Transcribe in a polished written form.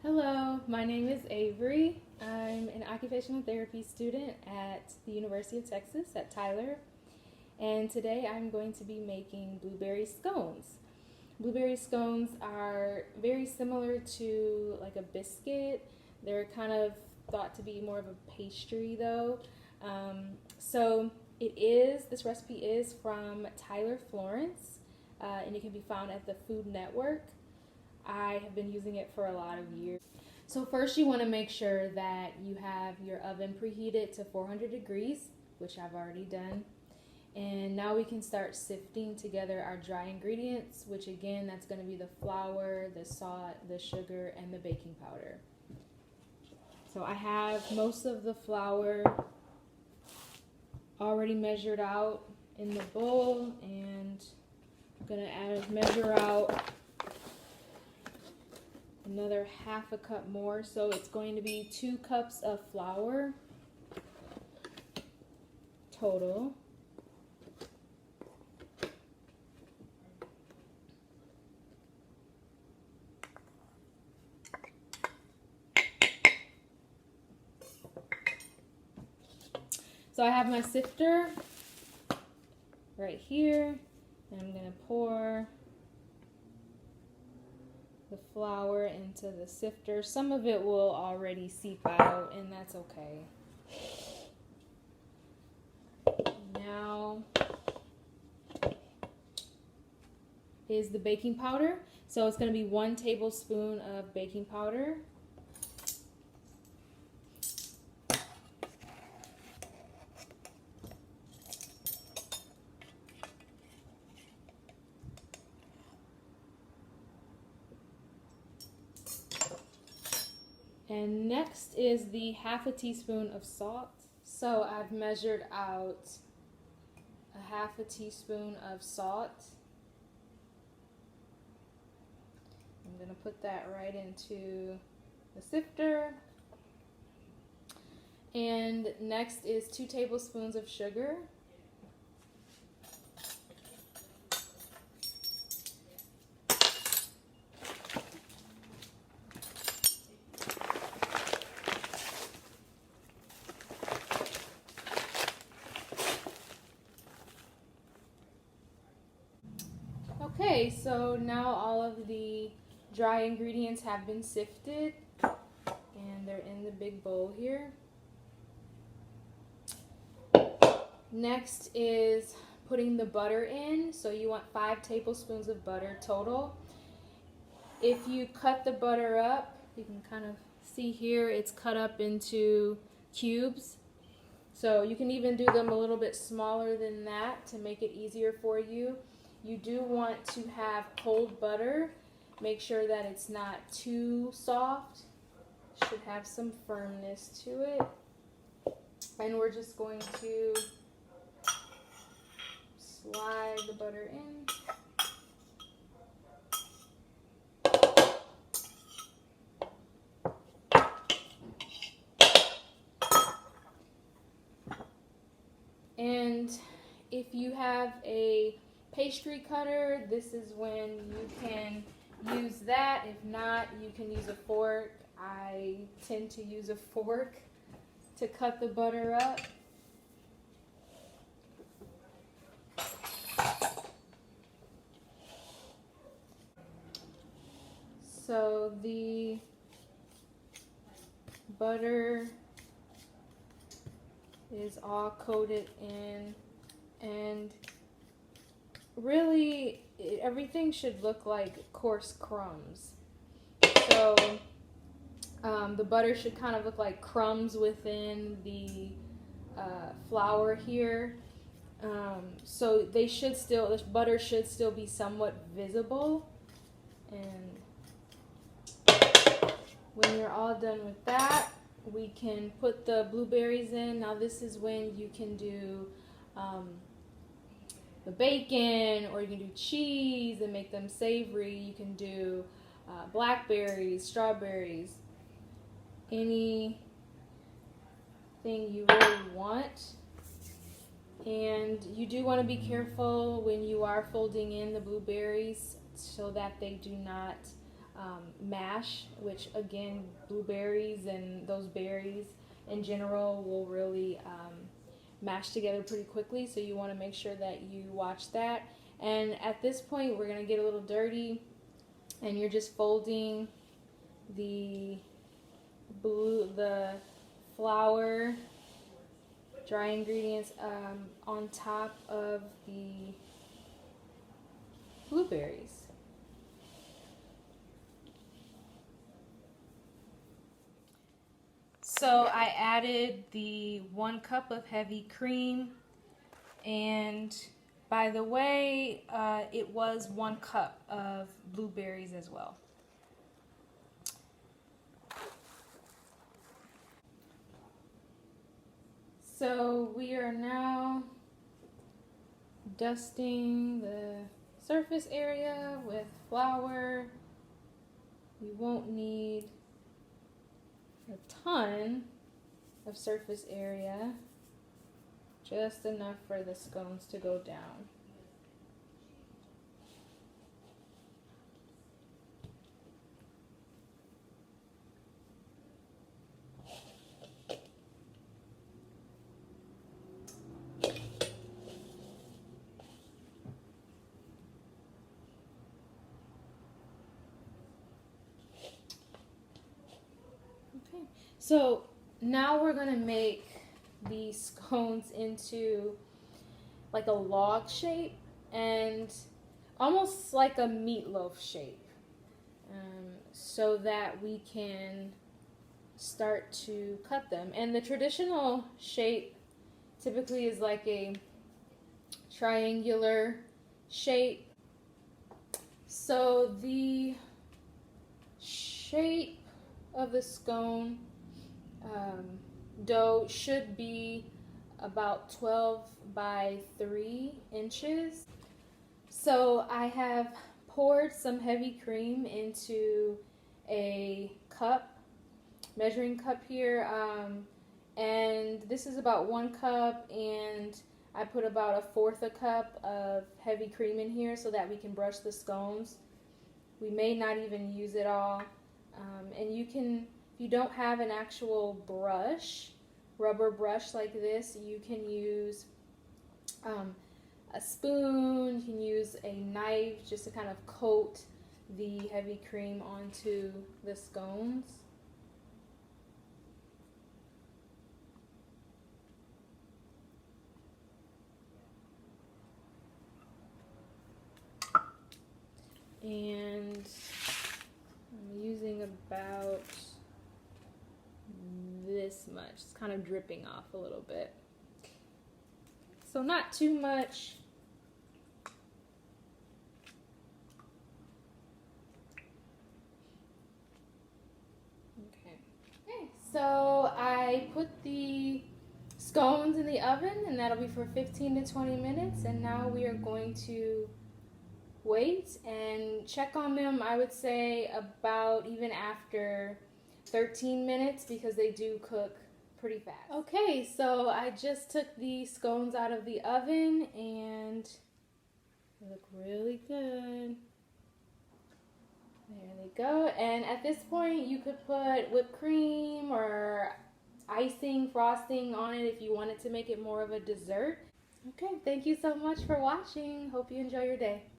Hello, my name is Avery. I'm an occupational therapy student at the University of Texas at Tyler, and today I'm going to be making blueberry scones. Blueberry scones are very similar to like a biscuit. They're kind of thought to be more of a pastry though. So this recipe is from Tyler Florence, and it can be found at the Food Network. I have been using it for a lot of years. So first you want to make sure that you have your oven preheated to 400 degrees, which I've already done. And now we can start sifting together our dry ingredients, which again, that's going to be the flour, the salt, the sugar, and the baking powder. So I have most of the flour already measured out in the bowl, and I'm going to measure out another half a cup more, so it's going to be 2 cups of flour total. So I have my sifter right here, and I'm going to pour the flour into the sifter. Some of it will already seep out, and that's okay. Now is the baking powder. So it's going to be 1 tablespoon of baking powder. And next is the half a teaspoon of salt. So I've measured out a half a teaspoon of salt. I'm going to put that right into the sifter. And next is 2 tablespoons of sugar. Okay, so now all of the dry ingredients have been sifted, and they're in the big bowl here. Next is putting the butter in. So you want 5 tablespoons of butter total. If you cut the butter up, you can kind of see here it's cut up into cubes. So you can even do them a little bit smaller than that to make it easier for you. You do want to have cold butter. Make sure that it's not too soft. Should have some firmness to it. And we're just going to slide the butter in. And if you have a pastry cutter, this is when you can use that. If not, you can use a fork. I tend to use a fork to cut the butter up. So the butter is all coated in, and really everything should look like coarse crumbs. So the butter should kind of look like crumbs within the flour here. So this butter should still be somewhat visible. And when you're all done with that, we can put the blueberries in. Now this is when you can do the bacon, or you can do cheese and make them savory. You can do blackberries, strawberries, anything you really want. And you do want to be careful when you are folding in the blueberries so that they do not mash, which again, blueberries and those berries in general will really mash together pretty quickly, so you want to make sure that you watch that. And at this point, we're going to get a little dirty, and you're just folding the flour, dry ingredients on top of the blueberries. So I added the 1 cup of heavy cream, and by the way, it was 1 cup of blueberries as well. So we are now dusting the surface area with flour. We won't need a ton of surface area, just enough for the scones to go down. So now we're going to make these scones into like a log shape and almost like a meatloaf shape, so that we can start to cut them. And the traditional shape typically is like a triangular shape. So the shape of the scone dough should be about 12 by 3 inches. So I have poured some heavy cream into a cup, measuring cup here, and this is about 1 cup, and I put about 1/4 a cup of heavy cream in here so that we can brush the scones. We may not even use it all, and you can, if you don't have an actual brush, rubber brush like this, you can use a spoon, you can use a knife just to kind of coat the heavy cream onto the scones. And I'm using about this much. It's kind of dripping off a little bit. So not too much. Okay, so I put the scones in the oven, and that'll be for 15 to 20 minutes. And now we are going to wait and check on them, I would say about even after 13 minutes, because they do cook pretty fast. Okay, so I just took the scones out of the oven and they look really good. There they go. And at this point you could put whipped cream or icing, frosting on it if you wanted to make it more of a dessert. Okay, thank you so much for watching. Hope you enjoy your day.